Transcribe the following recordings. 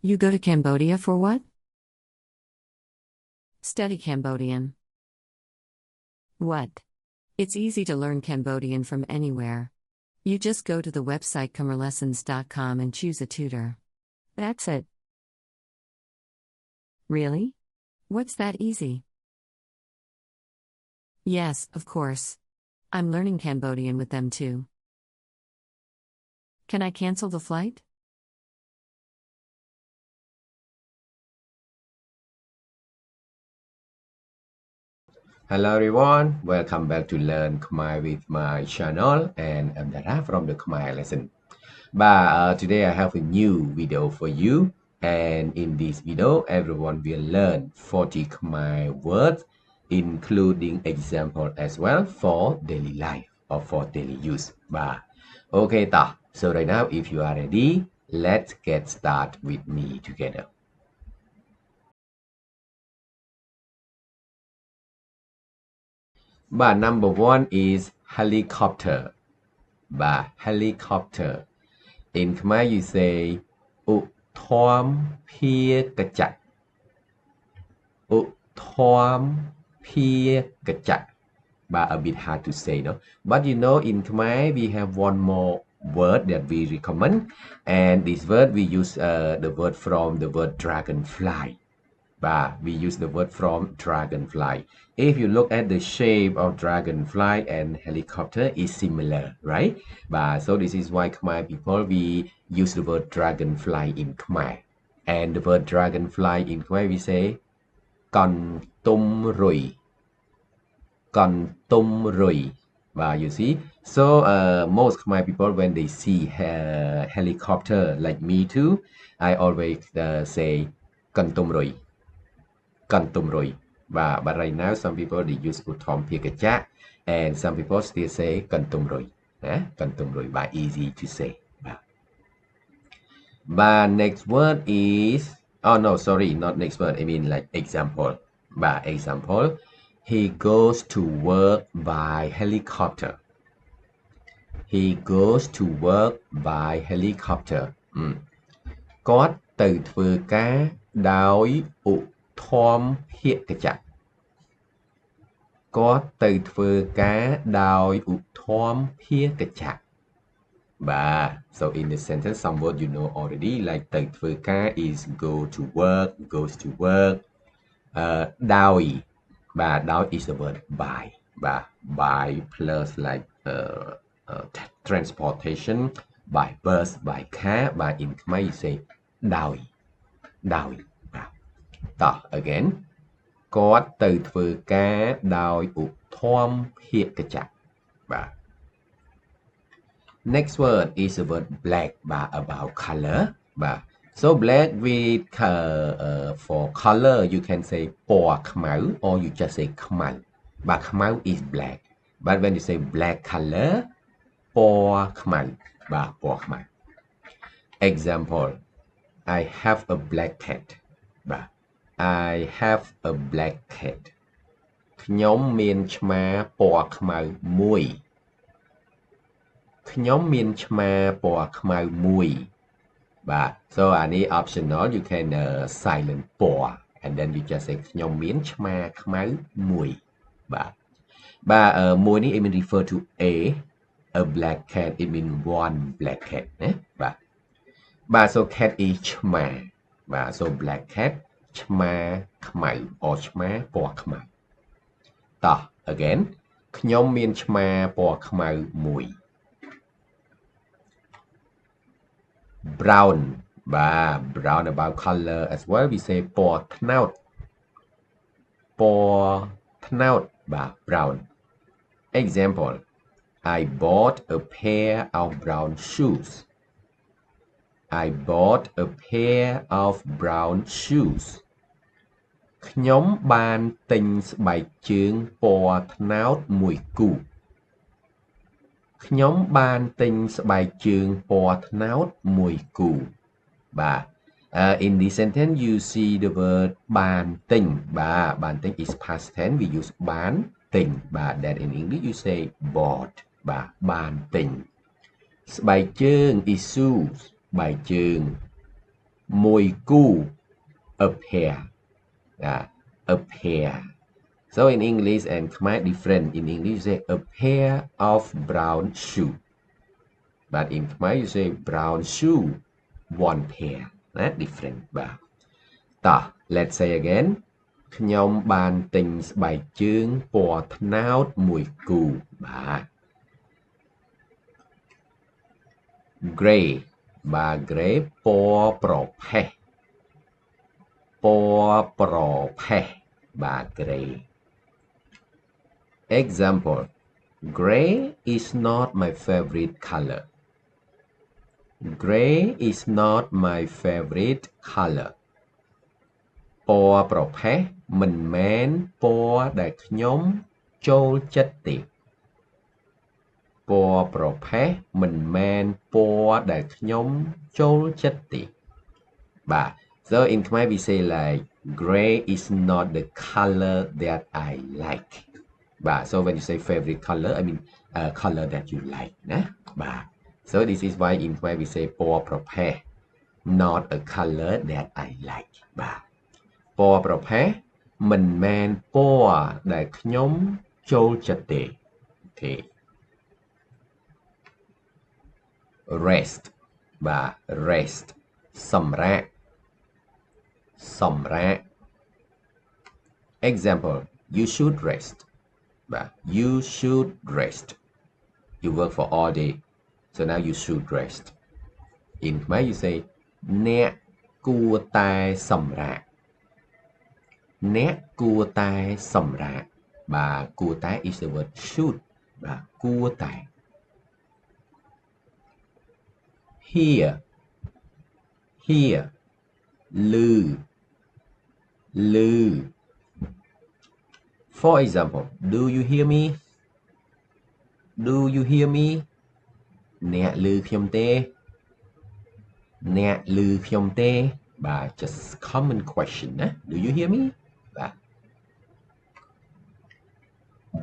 You go to Cambodia for what? Study Cambodian. What? It's easy to learn Cambodian from anywhere. You just go to the website khmerlessons.com and choose a tutor. That's it. Really? What's that easy? Yes, of course. I'm learning Cambodian with them too. Can I cancel the flight? Hello everyone, welcome back to Learn Khmer with my channel, and I'm Dara from the Khmer lesson. Today I have a new video for you, and in this video everyone will learn 40 Khmer words, including example as well for daily life or for daily use. Okay, so right now if you are ready, let's get started with me together. Number one is helicopter. Helicopter. In Khmer you say Uthom Pia Kachak. Uthom Pia Kachak. A bit hard to say, no? But you know, in Khmer we have one more word that we recommend, and this word we use the word from the word dragonfly. We use the word from dragonfly. If you look at the shape of dragonfly and helicopter is similar, right? So this is why Khmer people, we use the word dragonfly in Khmer. And the word dragonfly in Khmer we say Kon Tum Rui. Kon Tum Rui. You see? So most Khmer people, when they see helicopter like me too, I always say Kon Tum Rui. But right now some people they use Uthom Pia Kachak, and some people still say Kantumroi. Easy to say. But next word is, oh no, sorry, not next word. I mean like example. Example, he goes to work by helicopter. He goes to work by helicopter. គាត់ទៅធ្វើការដោយឧធម្មភាគចក្រគាត់ទៅធ្វើការដោយឧធម្មភាគចក្រSo in the sentence some word you know already, like ទៅធ្វើការ is go to work, goes to work. ដោយដោយ is the word by. By plus like transportation by bus, by car. In Khmer you say ដោយagain គាត់ទៅធ្វើការដោយឧធម្មភាគចក្រ Next word is the word black. About color. So black with for color you can say ពណ៌ខ្មៅ or you just say ខ្មៅ ខ្មៅ is black, but when you say black color ពណ៌ខ្មៅ ពណ៌ខ្មៅ Example, I have a black cat. I have a black cat. ខ្ញុំមានឆ្មាពណ៌ខ្មៅមួយ ខ្ញុំមានឆ្មាពណ៌ខ្មៅមួយ So អានេះ optional, you can silent ពណ៌ and then you just say ខ្ញុំមានឆ្មាខ្មៅមួយ មួយនេះ it mean refer to a black cat, it mean one black cat ណា so cat is ឆ្មា so black cat ឆ្មាខ្មៅ or ឆ្មាពណ៌ខ្មៅ again ខ្ញុំមានឆ្មាពណ៌ខ្មៅមួយ Brown. Brown about color as well, we say ពណ៌ត្នោត brown. Example, I bought a pair of brown shoes. I bought a pair of brown shoes. ខ្ញុំបានទិញស្បែកជើងពណ៌ត្នោតមួយគូ ខ្ញុំបានទិញស្បែកជើងពណ៌ត្នោតមួយគូ In this sentence you see the word បានទិញ បានទិញ is past tense, we use បានទិញ that in English you say bought. បានទិញ ស្បែកជើង is shoes ស្បែកជើង មួយគូ a pair a pair so in English and Khmer different in English you say a pair of brown shoe but in Khmer you say brown shoe one pair that different បាទតោះ let's say again ខ្ញុំបានទិញស្បែកជើងពណ៌ត្នោតមួយគូបាទ gray បាទ gray ពណ៌ប្រផេះពណ៌ប្រផេះបាទ gray example gray is not my favorite color gray is not my favorite color ពណ៌ប្រផេះមិនមែនពណ៌ដែលខ្ញុំចូលចិត្តទេពណ៌ប្រផេះមិនមែនពណ៌ដែលខ្ញុំចូលចិត្តទេបាទ so in Khmer we say like gray is not the color that I like បាទ so when you say favorite color I mean color that you like ណាបាទ so this is why in Khmer we say ពណ៌ប្រផេះ not a color that I like បាទពណ៌ប្រផេះមិនមែនពណ៌ដែលខ្ញុំចូលចិត្តទេអូខេ rest បាទ rest សម្រាក example you should rest បាទ you should rest you work for all day so now you should rest in Khmer you say អ្នកគួរតែសម្រាកអ្នកគួរតែសម្រាកបាទគួរតែ is the word should បាទគួរតែ hear ឮ for example do you hear me អ្នកឮខ្ញុំទេអ្នកឮខ្ញុំទេបាទ just common question ណា do you hear me បាទ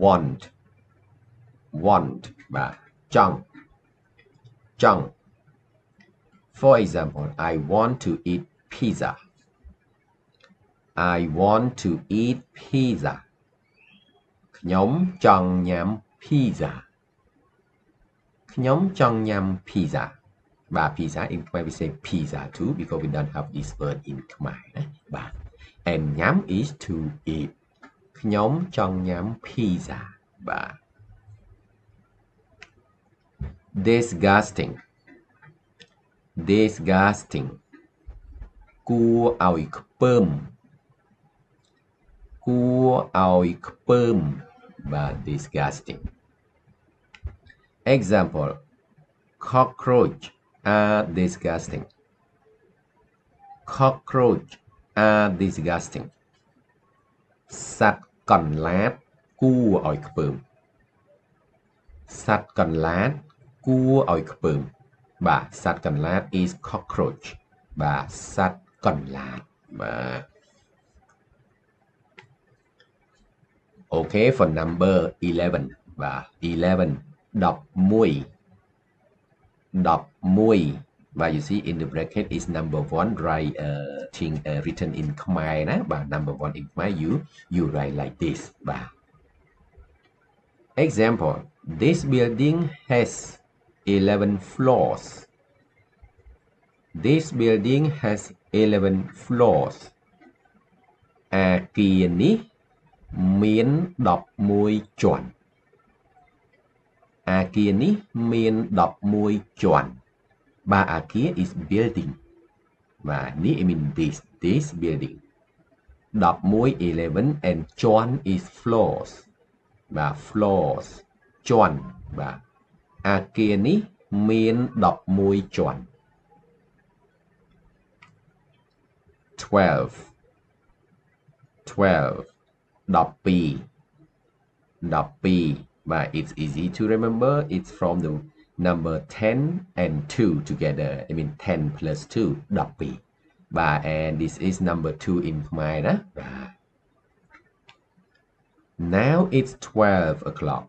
want បាទចង់ for example I want to eat pizza I want to eat pizza ខ្ញុំចង់ញ៉ាំ pizza ខ្ញុំចង់ញ៉ាំ pizza បាទ pizza in Khmer we say pizza too because we don't have this word in Khmer ណាបាទ and ញ៉ាំ is to eat ខ្ញុំចង់ញ៉ាំ pizza បាទ disgusting គួរឲ្យខ្ពើមបាទ disgusting example cockroach are disgustingសត្វកន្លាតគួរឲ្យខ្ពើមបាទសត្វកន្លាត is cockroach បាទសត្វកន្លាតបាទ okay for number 11 បាទ 11 11 បាទ you see in the bracket is number 1 write thing written in Khmer ណាបាទ number 1 in Khmer you write like this បាទ example this building has 11 floors this building has 11 floors អាគារនេះមាន11ជាន់អាគារនេះមាន11ជាន់បាទអាគារ is building បាទនេះ I mean this building 11 11 and ជាន់ is floors បាទ floors ជាន់បាទអាគារនេះមាន11ជាន់12 but it's easy to remember it's from the number 10 and 2 together I mean 10 plus 2 12 but and this is number 2 in Khmer ណា now it's 12 o'clock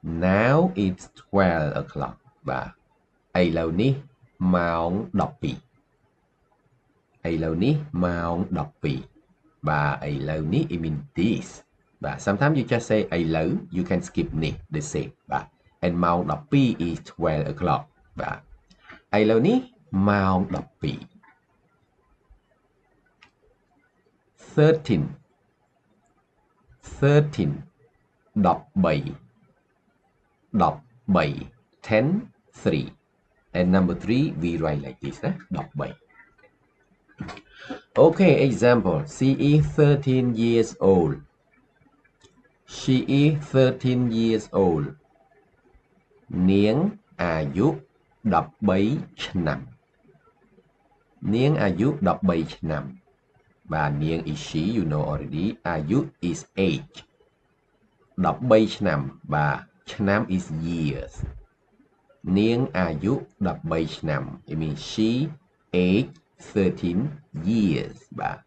now it's 12 o'clock បាទឥឡូវនេះម៉ោង12 ឥឡូវនេះម៉ោង12បាទឥឡូវនេះ it mean this បាទ sometimes you just say ឥឡូវ you can skip នេះ the same បាទ and ម៉ោង12 is 12 o'clock បាទឥឡូវនេះម៉ោង12 13 13 10 3 and number 3 we write like this ណា13 Okay, example. She is 13 years old. She is 13 years old. នាងអាយុ13ឆ្នាំនាងអាយុ13ឆ្នាំបាទនាង is she you know already អាយុ is age 13ឆ្នាំបាទឆ្នាំ is years នាងអាយុ13ឆ្នាំ it means she age 13 years បាទ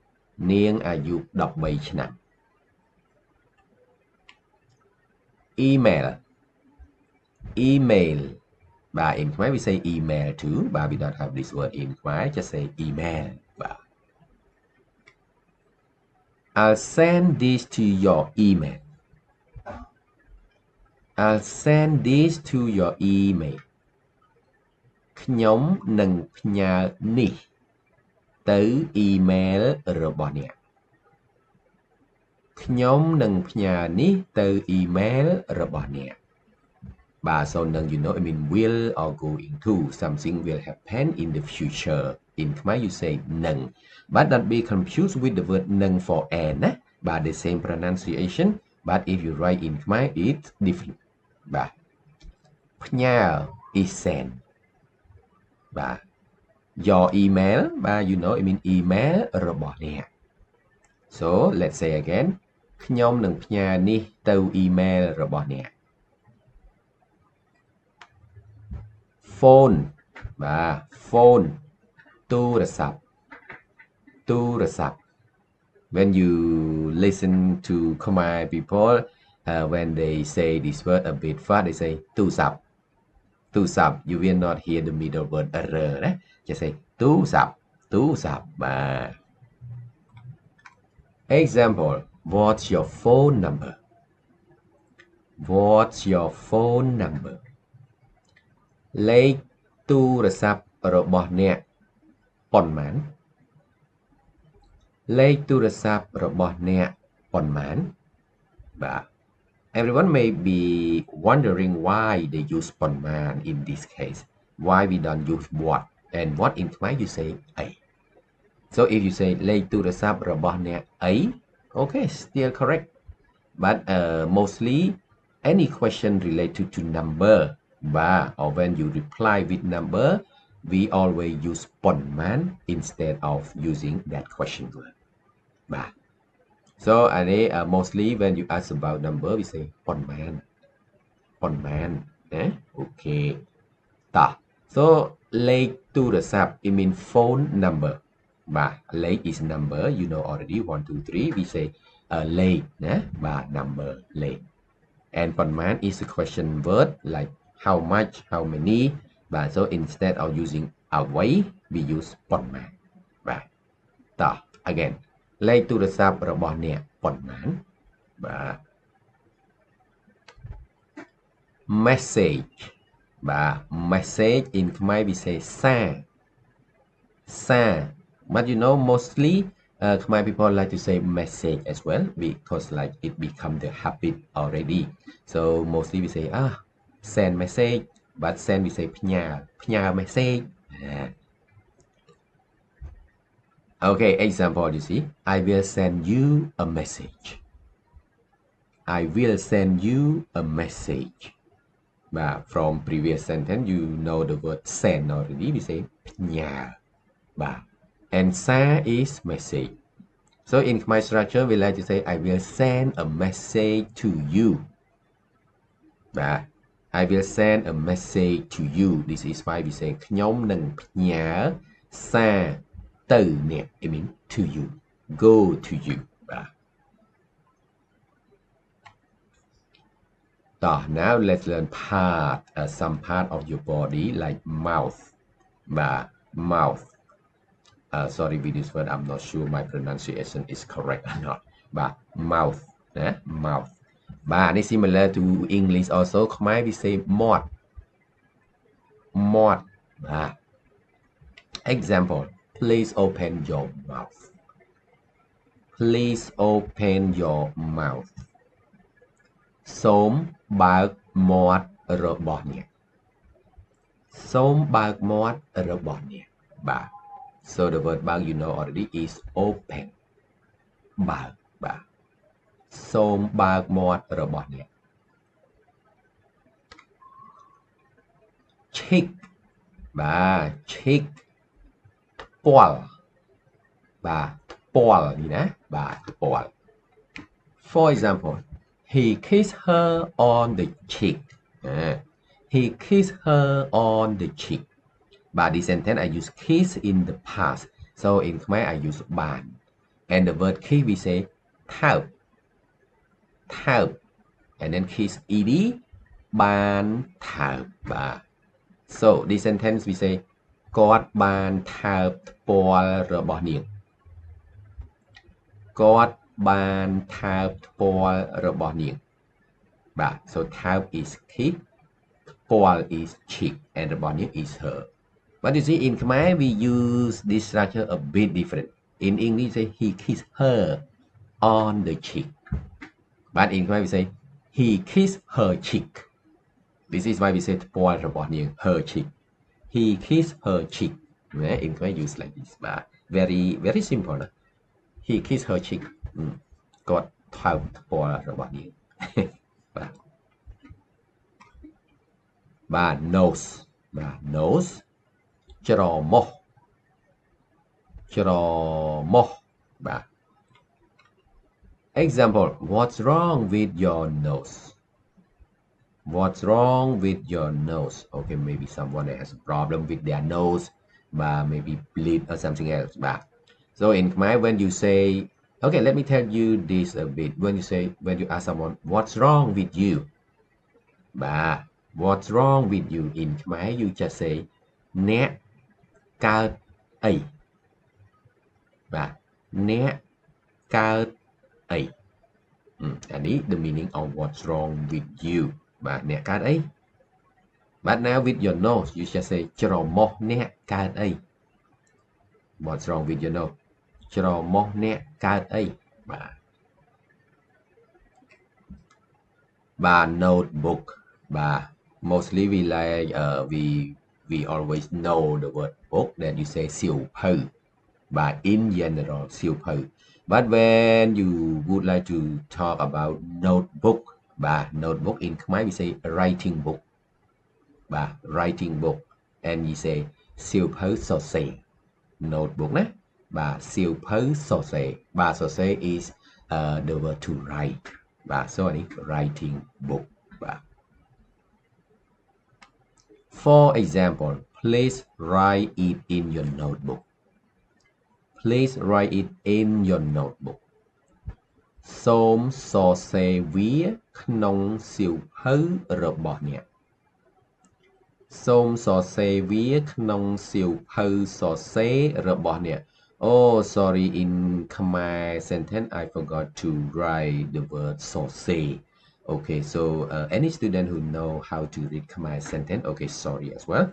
នាងអាយុ13ឆ្នាំ email email បាទ in Khmer we say email too but we don't have this word in Khmer just say email បាទ I'll send this to your email I'll send this to your email ខ្ញុំនឹងផ្ញើនេះទៅ email របស់អ្នកខ្ញុំនឹងផ្ញើនេះទៅ email របស់អ្នកបាទ so នឹង you know I mean will or going to something will happen in the future in Khmer you say នឹង but don't be confused with the word នឹង for and ណាបាទ the same pronunciation but if you write in Khmer it's different បាទផ្ញើ is send បាទ your email បាទ you know I mean email របស់អ្នក so let's say again ខ្ញុំនឹងផ្ញើនេះទៅ email របស់អ្នក phone បាទ phone ទូរស័ព្ទទូរស័ព្ទ when you listen to Khmer people when they say this word a bit fast they say ទូរស័ព្ទទូរស័ព្ទ you will not hear the middle word ណា just say ទូរស័ព្ទទូរស័ព្ទបាទ example what's your phone number what's your phone number លេខទូរស័ព្ទរបស់អ្នកប៉ុន្មានលេខទូរស័ព្ទរបស់អ្នកប៉ុន្មានបាទ Everyone may be wondering why they use ប៉ុន្មាន in this case why we don't use what and what in Khmer you say អី so if you say លេខទូរស័ព្ទរបស់អ្នកអី okay still correct but mostly any question related to numberបាទ or when you reply with number we always use ប៉ុន្មាន instead of using that question word បាទ so mostly when you ask about number we say ប៉ុន្មានណា okay តោះ so លេខទូរស័ព្ទ it mean phone number បាទលេខ is number you know already 1 2 3 we say លេខណាបាទ number លេខ and ប៉ុន្មាន is a question word like how much how many បាទ so instead of using អ្វី we use ប៉ុន្មានបាទតោះ again លេខទូរស័ព្ទរបស់អ្នកប៉ុន្មានបាទ message បាទ message in Khmer we say សារ but you know mostly Khmer people like to say message as well because like it become the habit already so mostly we say send message but send we say ផ្ញើ message okay example you see I will send you a message I will send you a message but from previous sentence you know the word send already we say ផ្ញើ but and សារ is message so in my structure we like to say I will send a message to you but I will send a message to you this is why we say ខ្ញុំនឹងផ្ញើសារទៅអ្នក I mean to you go to you បាទតោះ now let's learn some part of your body like mouth បាទ mouth sorry with this word I'm not sure my pronunciation is correct or not បាទ mouth ណា mouth បាទនេះ similar to English also ខ្មែរ we say មាត់ បាទ example please open your mouth please open your mouth សូមបើកមាត់របស់អ្នកសូមបើកមាត់របស់អ្នកបាទ so the word បើក you know already is open បើកបាទសូមបើកមាត់របស់អ្នក cheek បាទ cheek ពាល់បាទពាល់នេះណាបាទពាល់ for example he kissed her on the cheek he kissed her on the cheek បាទ this sentence I use kiss in the past so in Khmer I use បាន and the word kiss we say ថើបថើប and then kiss ed បានថើបបាទ so this sentence we say គាត់បានថើបថ្ពាល់របស់នាងគាត់បានថើបថ្ពាល់របស់នាងបាទ so ថើប is kiss ថ្ពាល់ is cheek and របស់នាង is her but you see in Khmer we use this structure a bit different in English say he kissed her on the cheek but in Khmer we say he kissed her cheek this is why we say ថ្ពាល់របស់នាង her cheek he kissed her cheek in Khmer use like this បាទ very very simple ណា he kissed her cheek គាត់ថើបថ្ពាល់របស់នាងបាទបាទ nose បាទ nose ច្រមុះច្រមុះបាទ example what's wrong with your nose what's wrong with your nose okay maybe someone has a problem with their nose but maybe bleed or something else but so in Khmer when you say okay let me tell you this a bit when you ask someone what's wrong with you but what's wrong with you in Khmer you just say អ្នកកើតអីបាទអ្នកកើតអីអានេះ the meaning of what's wrong with you បាទអ្នកកើតអី but now with your nose you just say ច្រមុះអ្នកកើតអី what's wrong with your nose ច្រមុះអ្នកកើតអីបាទ notebook បាទ mostly we like we always know the word book that you say សៀវភៅបាទ in general សៀវភៅ but when you would like to talk about notebook បាទ notebook in Khmer we say writing book បាទ writing book and we say សៀវភៅសរសេរ notebook ណាបាទសៀវភៅសរសេរបាទសរសេរ is the word to write បាទ so នេះ writing book បាទ for example please write it in your notebook please write it in your notebook សូមសរសេរវាក្នុងសៀវភៅរបស់អ្នកសូមសរសេរវាក្នុងសៀវភៅសរសេររបស់អ្នក oh sorry in Khmer sentence I forgot to write the word សរសេរ okay so any student who know how to read Khmer sentence okay sorry as well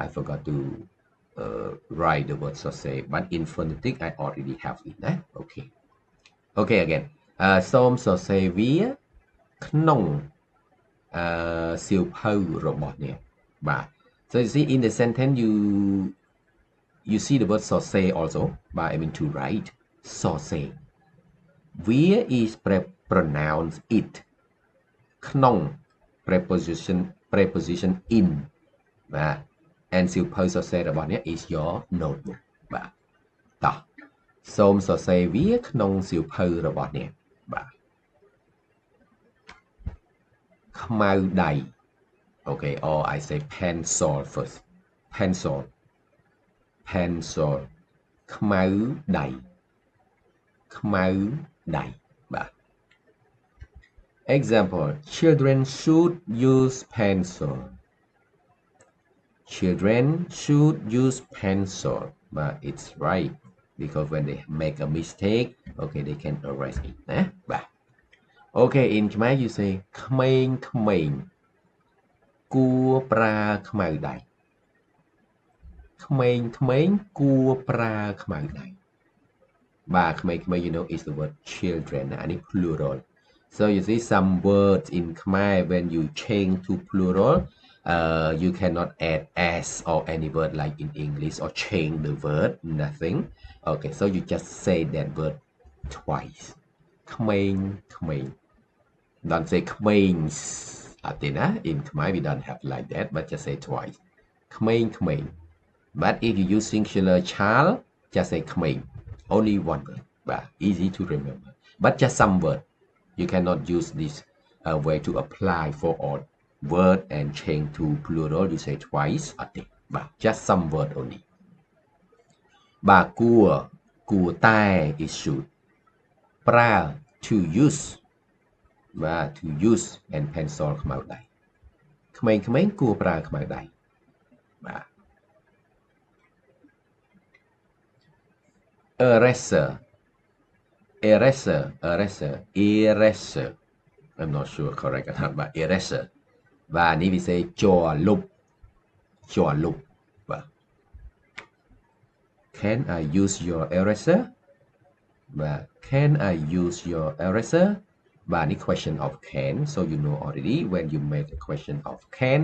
I forgot to write the word សរសេរ but in phonetic I already have it ណា okay again សូមសរសេរវាក្នុងសៀវភៅរបស់អ្នកបាទ so you see in the sentence you see the word សរសេរ also but I mean to write សរសេរ where is pronounce it ក្នុង preposition in បាទ and សៀវភៅសរសេររបស់អ្នក is your notebook បាទតោះសូមសរសេរវាក្នុងសៀវភៅរបស់អ្នកបាទខ្មៅដៃ okay or I say pencil first pencil ខ្មៅដៃបាទ example children should use pencil children should use pencil but it's right because when they make a mistake okay they can arrest it ណាបាទ okay in Khmer you say ក្មេងគួរប្រើខ្មៅដៃក្មេងគួរប្រើខ្មៅដៃបាទក្មេង you know is the word children ណានេះ plural so you see some words in Khmer when you change to plural you cannot add s or any word like in English or change the word nothing okay so you just say that word twice ក្មេង don't say ក្មេង in Khmer we don't have like that but just say twice ក្មេង but if you use singular child just say ក្មេង only one word but easy to remember but just some word you cannot use this way to apply for all word and change to plural you say twice but just some word only បាទគួរតែ is should ប្រើ to use បាទ to use and pencil ខ្មៅដៃក្មេងគួរប្រើខ្មៅដៃបាទ eraser I'm not sure correct or not but eraser បាទនេះវាសេជាប់លុបបាទ Can I use your eraser បាទ Can I use your eraser បាទនេះ question of can so you know already when you make a question of can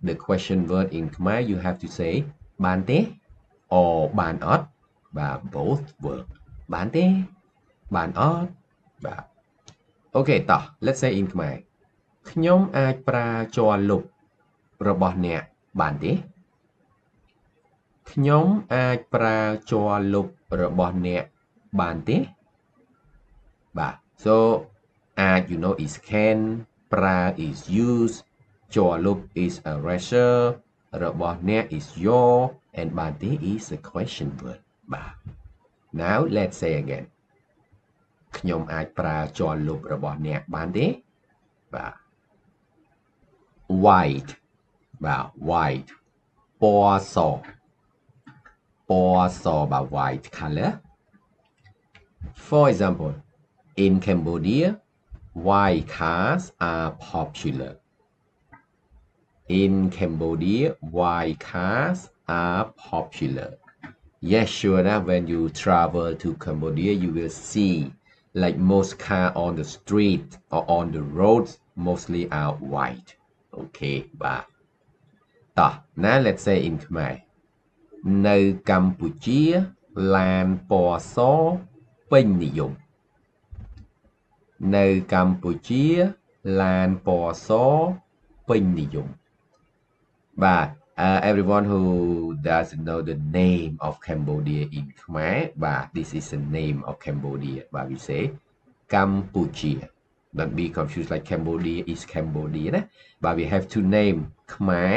the question word in Khmer you have to say បានទេ or បានអត់បាទ both work បានទេបានអត់បាទ okay តោះ let's say in Khmer ខ្ញុំអាចប្រើជ័រលុបរបស់អ្នកបានទេខ្ញុំអាចប្រើជ័រលុបរបស់អ្នកបានទេបាទ so អាច you know is can ប្រើ is use ជ័រលុប is eraser របស់អ្នក is your and បានទេ is a question word បាទ now let's say again ខ្ញុំអាចប្រើជ័រលុបរបស់អ្នកបានទេបាទ white បាទ white ពណ៌សបាទ white color for example in Cambodia white cars are popular in Cambodia white cars are popular yes sure that when you travel to Cambodia you will see like most car on the street or on the roads mostly are white okay បាទតោះណា let's say in Khmer នៅកម្ពុជាឡានពណ៌សពេញនិយមនៅកម្ពុជាឡានពណ៌សពេញនិយមបាទ everyone who doesn't know the name of Cambodia in Khmer បាទ this is the name of Cambodia បាទ we say កម្ពុជា don't be confused like Cambodia is Cambodia ណាបាទ we have two name Khmer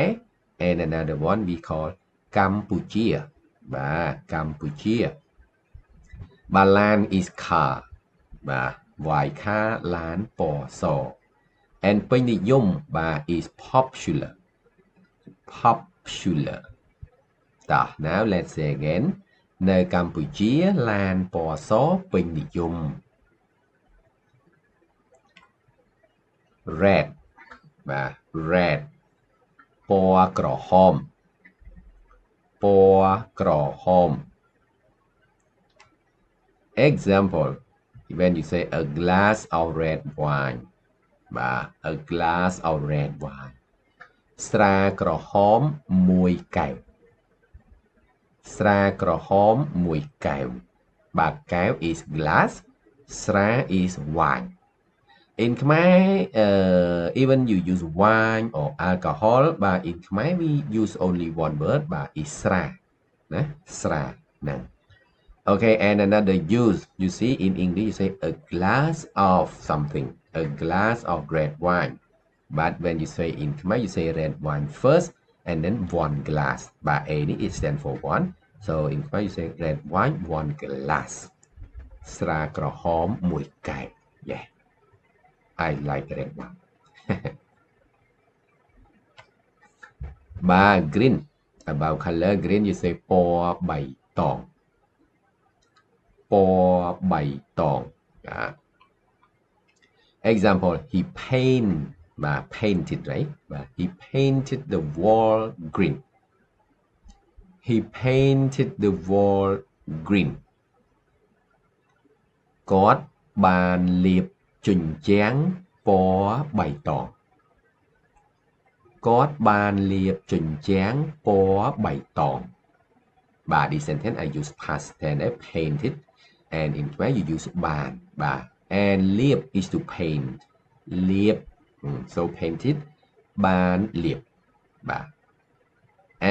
and another one we call កម្ពុជាបាទកម្ពុជាបាទ land is car បាទ white car ឡានពណ៌ស and ពេញនិយមបាទ is popular តោះ now let's say again នៅកម្ពុជាឡានពណ៌សពេញនិយម red បាទ red ពណ៌ក្រហមexample when you say a glass of red wine បាទ a glass of red wine ស្រាក្រហម1 កែវស្រាក្រហម1 កែវបាទ កែវ is glass ស្រា is wine in Khmer even you use wine or alcohol but in Khmer we use only one word but is ស្រាណាស្រាហ្នឹង okay and another use you see in English you say a glass of something a glass of red wine but when you say in Khmer you say red wine first and then one glass but A it stands for one so in Khmer you say red wine 1 glass ស្រាក្រហម1 កែវ yeah I like red wine បាទ green about color green you say ពណ៌ តងពណ៌បៃតង example he painted right he painted the wall green he painted the wall green គាត់បានលាបជញ្ជាំងពណ៌បៃតងគាត់បានលាបជញ្ជាំងពណ៌បៃតងបាទ this sentence I use past tense painted and in Khmer you use បានបាទ and លាប is to paint លាប so painted បានលាបបាទ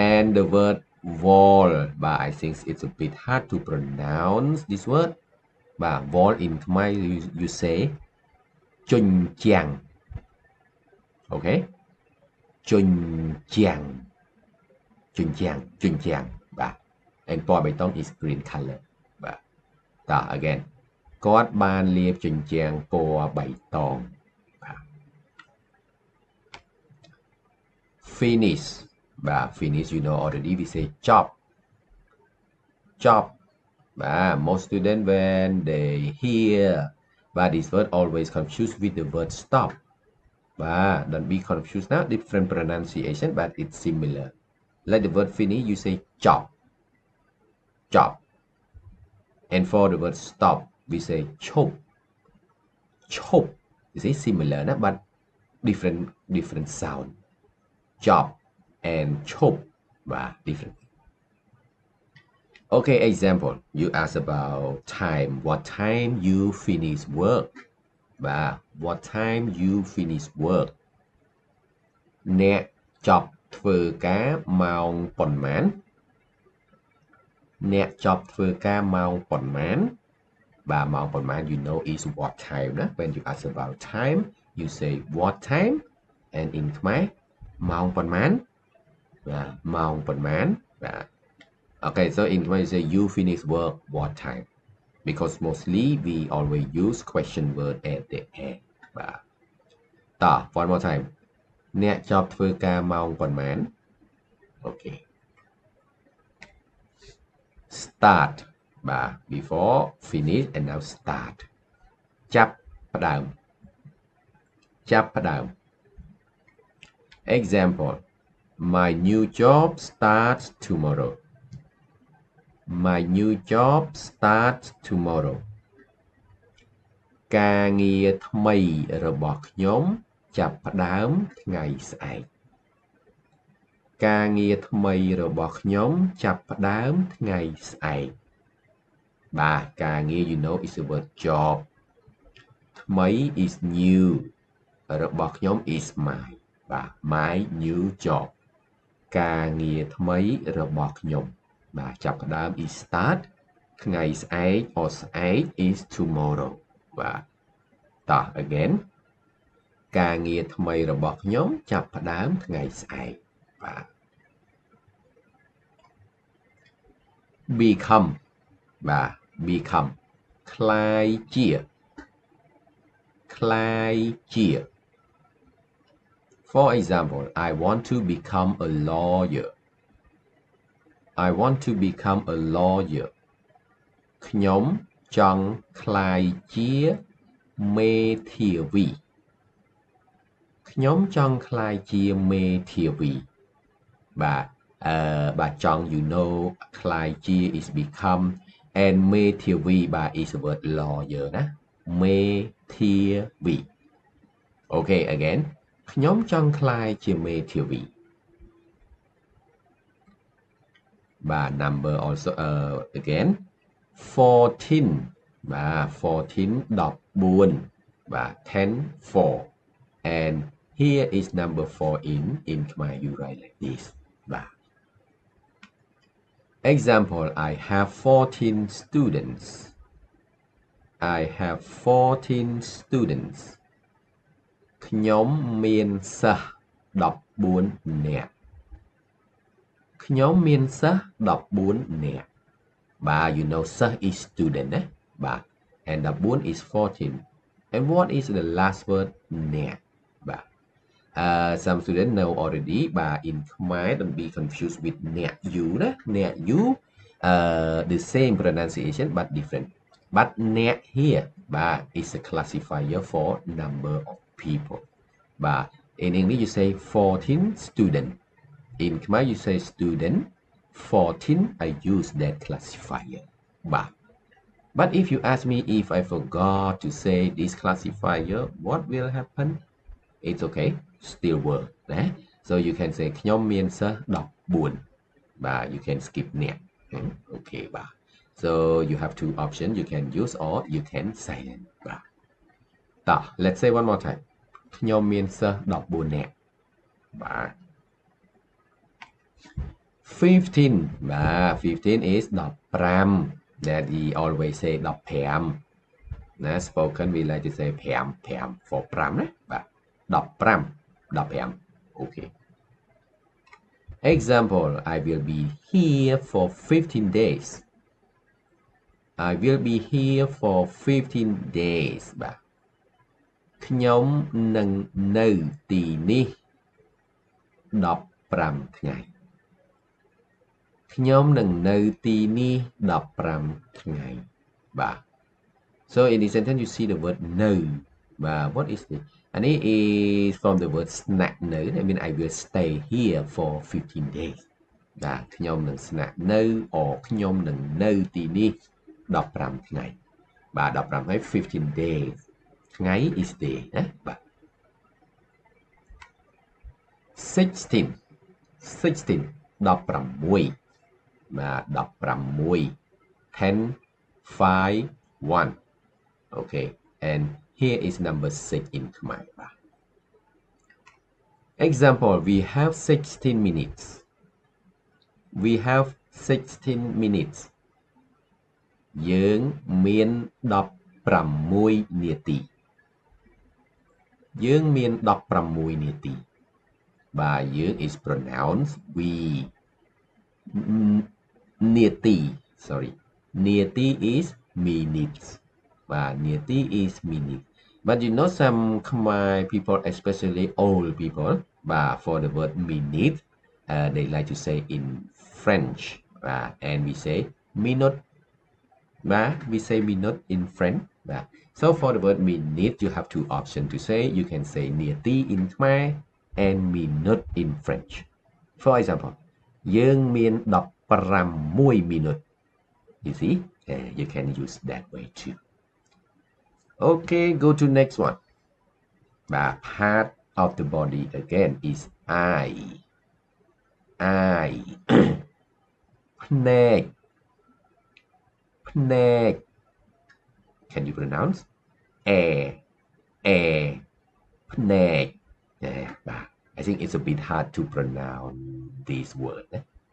and the word wall បាទ I think it's a bit hard to pronounce this word បាទ wall in Khmer you say ជញ្ជាំង okay ជញ្ជាំងជញ្ជាំងជញ្ជាំងបាទ and ពណ៌បៃតង is green color បាទតោះ again គាត់បានលាបជញ្ជាំងពណ៌បៃតងបាទ finish បាទ finish you know already we say chopបាទ most students when they hear but this word always confused with the word stop but don't be confused now different pronunciation but it's similar like the word finish you say chop and for the word stop we say chop you see similar but different sound chop and chop but different okay example you ask about time what time you finish work what time you finish work អ្នកចប់ធ្វើការម៉ោងប៉ុន្មានអ្នកចប់ធ្វើការម៉ោងប៉ុន្មានបាទម៉ោងប៉ុន្មាន you know is what time ណា when you ask about time you say what time and in Khmer ម៉ោងប៉ុន្មានបាទម៉ោងប៉ុន្មានបាទ okay so in Khmer you say you finish work what time because mostly we always use question word at the end បាទតោះ one more time អ្នកចប់ធ្វើការម៉ោងប៉ុន្មាន okay start បាទ before finish and now start ចាប់ផ្ដើម example my new job starts tomorrow my new job starts tomorrow ការងារថ្មីរបស់ខ្ញុំចាប់ផ្ដើមថ្ងៃស្អែកការងារថ្មីរបស់ខ្ញុំចាប់ផ្ដើមថ្ងៃស្អែកបាទការងារ you know is the word job ថ្មី is new របស់ខ្ញុំ is my បាទ my new job ការងារថ្មីរបស់ខ្ញុំបាទចាប់ផ្ដើម is start ថ្ងៃស្អែក or ស្អែក is tomorrow បាទតោះ again ការងារថ្មីរបស់ខ្ញុំចាប់ផ្ដើមថ្ងៃស្អែកបាទ become បាទ become คล้ายជា for example I want to become a lawyer I want to become a lawyer ខ្ញុំចង់ក្លាយជាមេធាវីខ្ញុំចង់ក្លាយជាមេធាវីបាទចង់ you know ក្លាយជា is become and មេធាវីបាទ is the word lawyer ណាមេធាវី okay again ខ្ញុំចង់ក្លាយជាមេធាវីបាទ number also again 14បាទ 14 14បាទ 10 4 and here is number 4 in Khmer you write like this បាទ example I have 14 students I have 14 students ខ្ញុំមានសិស្ស14នាក់ខ្ញុំមានសិស្ស14នាក់បាទ you know សិស្ស is student ណាបាទ and 14 is 14 and what is the last word នាក់បាទ some students know already but in Khmer don't be confused with អ្នក you ណាអ្នក you the same pronunciation but different but អ្នក here បាទ is a classifier for number of people បាទ in English you say 14 student in Khmer you say student 14 I use that classifier បាទ but if you ask me if I forgot to say this classifier what will happen it's okay still work ណា so you can say ខ្ញុំមានសិស្ស14បាទ you can skip អ្នក okay បាទ so you have two options you can use or you can silent បាទតោះ let's say one more time ខ្ញុំមានសិស្ស14នាក់បាទ 15 បាទ 15 is 15 that we always say 15ណា spoken we like to say 5 for 5ណាបាទ15 okay example I will be here for 15 days I will be here for 15 days បាទខ្ញុំនឹងនៅទីនេះ15ថ្ងៃខ្ញុំនឹងនៅទីនេះ15ថ្ងៃបាទ so in this sentence you see the word នៅ បាទ what is this អានេះ is from the word ស្នាក់នៅ I mean I will stay here for 15 days បាទខ្ញុំនឹងស្នាក់នៅ or ខ្ញុំនឹងនៅទីនេះ15ថ្ងៃបាទ15ថ្ងៃ15 days ថ្ងៃ is day ណាបាទ 16 16 16បាទ16 10 5 1 okay and here is number 6 in Khmer បាទ example we have 16 minutes we have 16 minutes យើងមាន16នាទីយើងមាន16នាទីបាទយើង is pronounced we នាទី sorry នាទី is minutes បាទ នាទី is minutes but you know some Khmer people especially old people but for the word minute they like to say in French and we say minute but we say minute in French but so for the word minute you have two options to say you can say នាទី in Khmer and minute in French for example យើងមាន15 minute you see you can use that way too okay go to next one but part of the body again is eye ភ្នែក ភ្នែក can you pronounce air ភ្នែក បាទ I think it's a bit hard to pronounce this word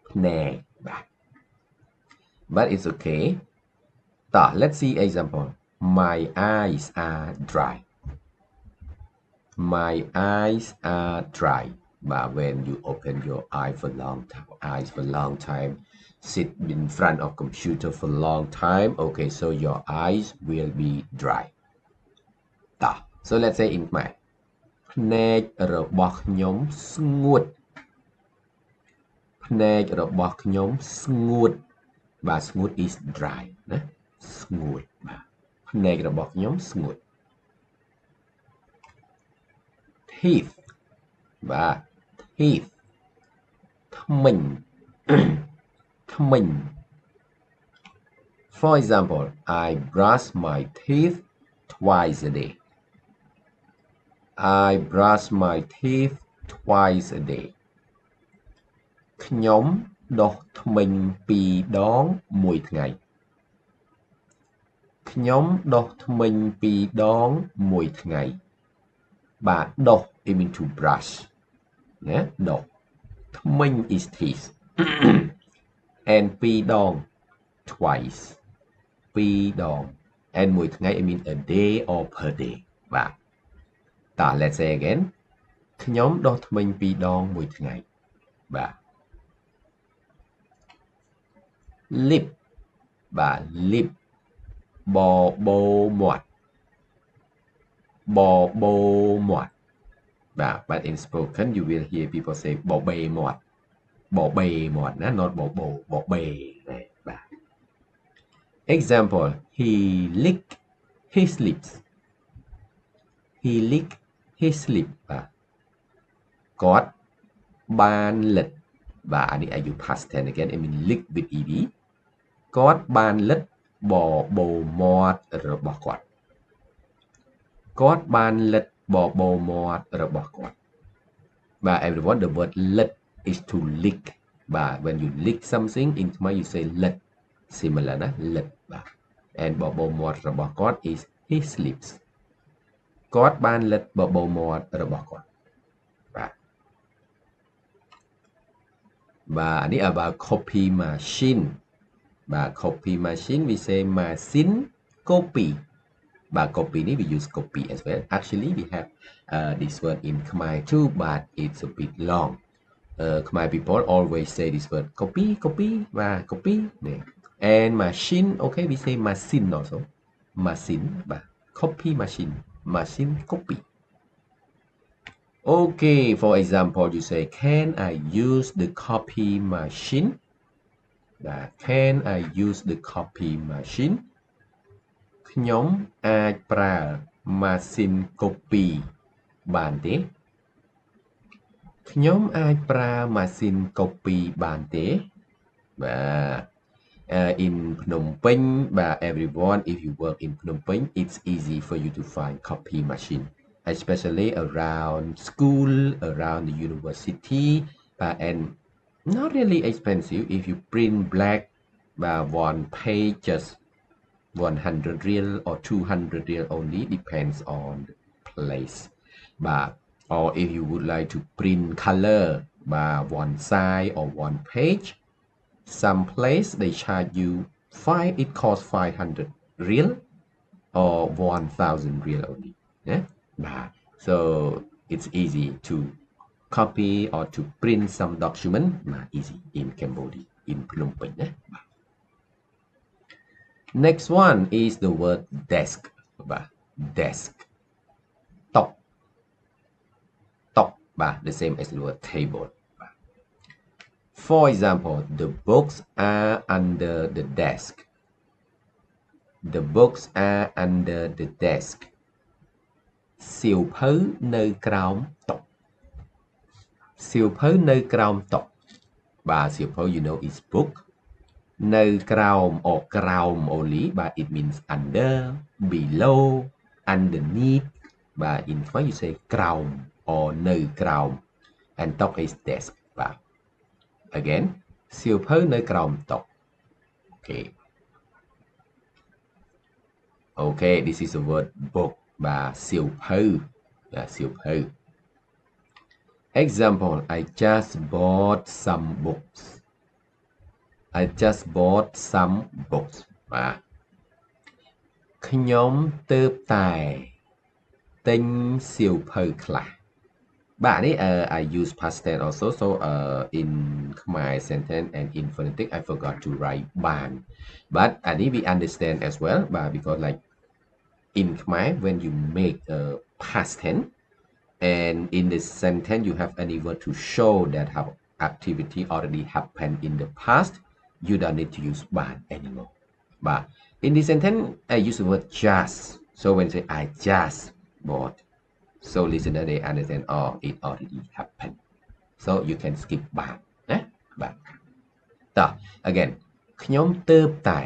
ភ្នែក បាទ but it's okay តោះ let's see example my eyes are dry my eyes are dry but when you open your eyes for long time sit in front of computer for long time okay so your eyes will be dry តោះ so let's say in Khmer ភ្នែករបស់ខ្ញុំស្ងួតភ្នែករបស់ខ្ញុំស្ងួតបាទ ស្ងួត is dry ណាស្ងួតបាទភ្នែករបស់ខ្ញុំស្ងួត teeth បាទ teeth ធ្មេញ ធ្មេញ for example I brush my teeth twice a day I brush my teeth twice a day ខ្ញុំដុសធ្មេញ2ដងមួយថ្ងៃខ្ញុំដុសធ្មេញ2ដងមួយថ្ងៃបាទដុស it mean to brush ណាដុសធ្មេញ is teeth and 2ដង twice 2ដង and មួយថ្ងៃ it mean a day or per day បាទតោះ let's say again ខ្ញុំដុសធ្មេញ2ដងមួយថ្ងៃបាទ lip បាទ lip បបោមាត់បបោមាត់បាទ but in spoken you will hear people say បបេមាត់បបេមាត់ណា not បបោបបេ បាទ example he licked his lips he licked his lips បាទគាត់បានលិតបាទអានេះ I use past tense again I mean lick with ed គាត់បានលិតបបោមាត់របស់គាត់គាត់បានលិតបបោមាត់របស់គាត់បាទ everyone the word លិត is to lick បាទ when you lick something in Khmer you say លិត similar ណាលិតបាទ and បបោមាត់របស់គាត់ is his lips គាត់បានលិតបបោមាត់របស់គាត់បាទបាទអានេះ about copy machine បាទ copy machine we say machine copy បាទ copy នេះ we use copy as well actually we have this word in Khmer too but it's a bit long Khmer people always say this word copy copy បាទ copy នេះ and machine okay we say machine also machine បាទ copy machine machine copy okay for example you say can I use the copy machine បាទ can I use the copy machine ខ្ញុំអាចប្រើម៉ាស៊ីន copy បានទេខ្ញុំអាចប្រើម៉ាស៊ីន copy បានទេបាទ in Phnom Penh បាទ everyone if you work in Phnom Penh it's easy for you to find copy machine especially around school around the university and not really expensive if you print black one page just 100 real or 200 real only depends on the place but or if you would like to print color by one side or one page some place they charge you it costs 500 real or 1000 real only yeah so it's easy to copy or to print some document easy in Cambodia in Phnom Penh Next one is the word desk. Desk. Top. Top. The same as the word table. For example, the books are under the desk. The books are under the desk. សៀវភៅនៅក្រោមតុសៀវភៅនៅក្រោមតុបាទសៀវភៅ you know is book នៅក្រោម or ក្រោម only but it means under below underneath but in Khmer you say ក្រោម or នៅក្រោម and top is desk បាទ again សៀវភៅនៅក្រោមតុ okay this is the word book បាទសៀវភៅសៀវភៅ example I just bought some books I just bought some books បាទខ្ញុំទើបតែទិញសៀវភៅខ្លះបាទនេះ I use past tense also so in Khmer sentence and in phonetic I forgot to write បាន but អានេះ we understand as well បាទ because like in Khmer when you make a past tense and in the sentence you have any word to show that have activity already happened in the past you don't need to use បាន anymore but in this sentence I use the word just so when say I just bought so listener they understand it already happened so you can skip បានណាបាទតោះ again ខ្ញុំទើបតែ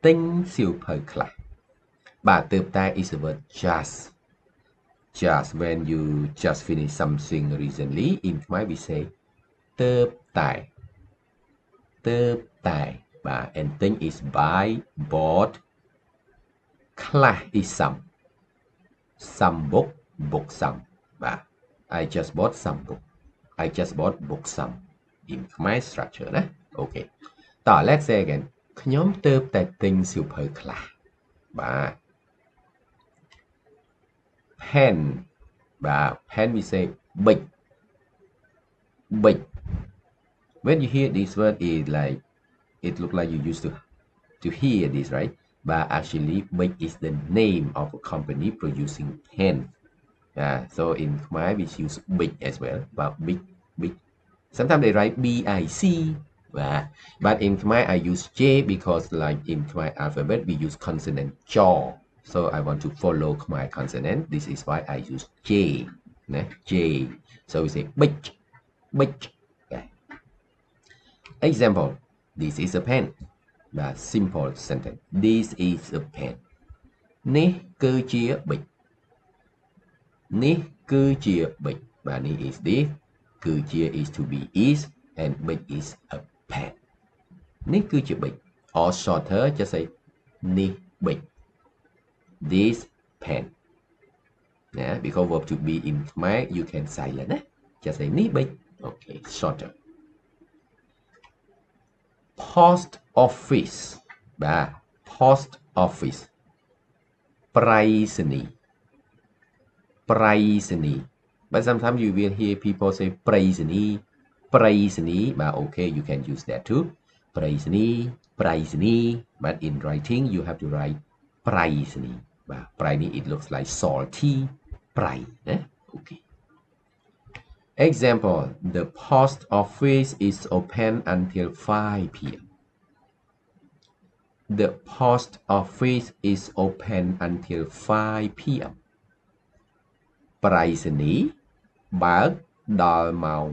ទិញសៀវភៅខ្លះបាទទើបតែ is the word just when you just finish something recently in Khmer we say ទើបតែបាទ and thing is buy bought ខ្លះ is some book some បាទ I just bought some book I just bought book some in Khmer structure ណា okay តោះ let's say again ខ្ញុំទើបតែទិញសៀវភៅខ្លះបាទ pen បាទ pen we say big when you hear this word is like it look like you used to hear this right but actually big is the name of a company producing pen so in Khmer we use big as well but big sometimes they write BIC But in Khmer I use J because like in Khmer alphabet we use consonant jaw. So I want to follow Khmer consonant. This is why I use J. J. So we say big, big. Example. This is a pen. Simple sentence. This is a pen. នេះគឺជាប៊ិច នេះគឺជាប៊ិច បាទនេះ is this គឺជា is to be is and ប៊ិច is a pen នេះគឺជាប៊ិច or shorter just say នេះប៊ិច this pen because verb to be in Khmer you can silent just say នេះប៊ិច okay shorter post office បាទ post office ប្រៃសណីย์ ប្រៃសណីย์ but sometimes you will hear people say ប្រៃសណីย์ ប្រៃសណីย์ but okay you can use that too ប្រៃសណីย์ ប្រៃសណីย์ but in writing you have to write ប្រៃសណីย์ បាទប្រៃនេះ it looks like salty ប្រៃណា okay example the post office is open until 5 p.m. The post office is open until 5 p.m. ប្រៃសណីย์បើកដល់ម៉ោង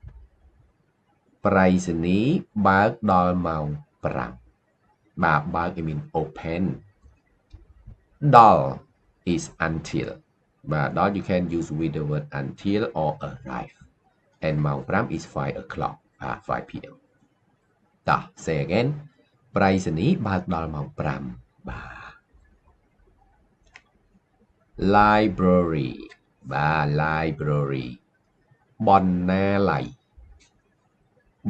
5 ប្រៃសណីย์បើកដល់ម៉ោង 5 បាទបើក I mean open ដល់ is until បាទដល់ you can use with the word until or arrive and ម៉ោង 5 is 5 o'clock 5 p.m. តោះ say again ប្រៃសណីย์បើកដល់ម៉ោង 5 បាទ library បាទ library បណ្ណាល័យ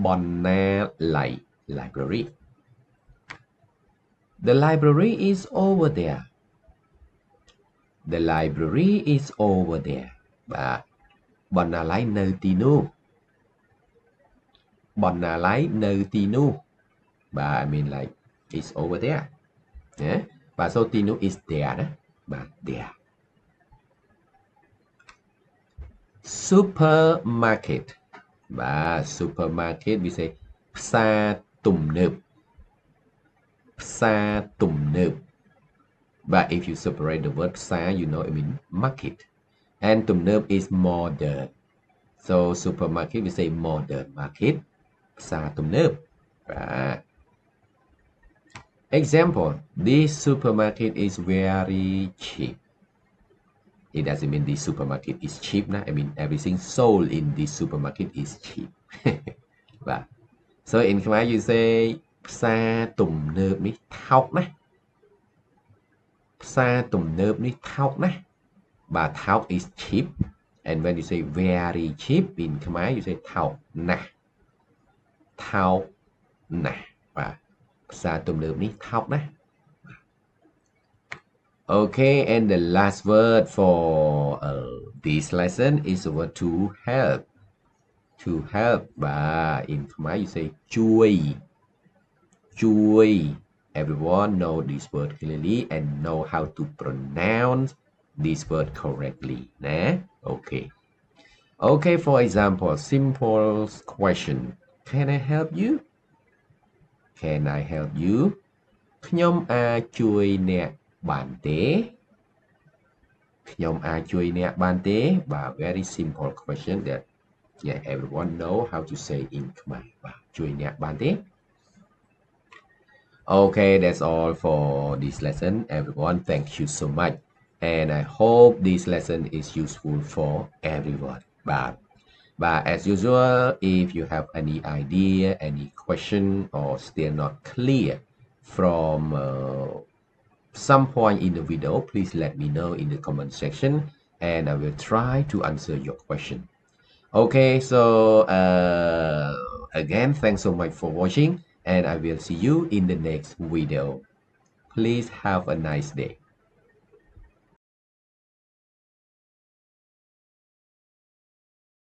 បណ្ណាល័យ library the library is over there the library is over there បាទបណ្ណាល័យនៅទីនោះ បណ្ណាល័យនៅទីនោះ បាទ I mean like it's over there ណាបាទ so ទីនោះ is there ណាបាទ there supermarket បាទ supermarket we say ផ្សារទំនើប ផ្សារទំនើប but if you separate the word ផ្សារ you know I mean market and ទំនើប is modern so supermarket we say modern market ផ្សារទំនើប បាទ example this supermarket is very cheap it doesn't mean this supermarket is cheap ណា I mean everything sold in this supermarket is cheap បាទ so in Khmer you say ផ្សារទំនើបនេះថោកណាស់ ផ្សារទំនើបនេះថោកណាស់ បាទថោក is cheap and when you say very cheap in Khmer you say ថោកណាស់ ថោកណាស់ បាទ ផ្សារទំនើបនេះថោកណាស់ Okay, and the last word for this lesson is the word to help. To help, in Khmer you say ជួយ ជួយ Everyone know this word clearly and know how to pronounce this word correctly. Nah? Okay. Okay, for example, simple question. Can I help you? Can I help you? ខ្ញុំអាចជួយអ្នកបានទេ ខ្ញុំអាចជួយអ្នកបានទេ បាទ very simple question that everyone know how to say in Khmer បាទជួយអ្នកបានទេ Okay, that's all for this lesson everyone. Thank you so much and I hope this lesson is useful for everyone. But as usual, if you have any idea, any question or still not clear from some point in the video, please let me know in the comment section and I will try to answer your question. Okay, so again, thanks so much for watching and I will see you in the next video. Please have a nice day.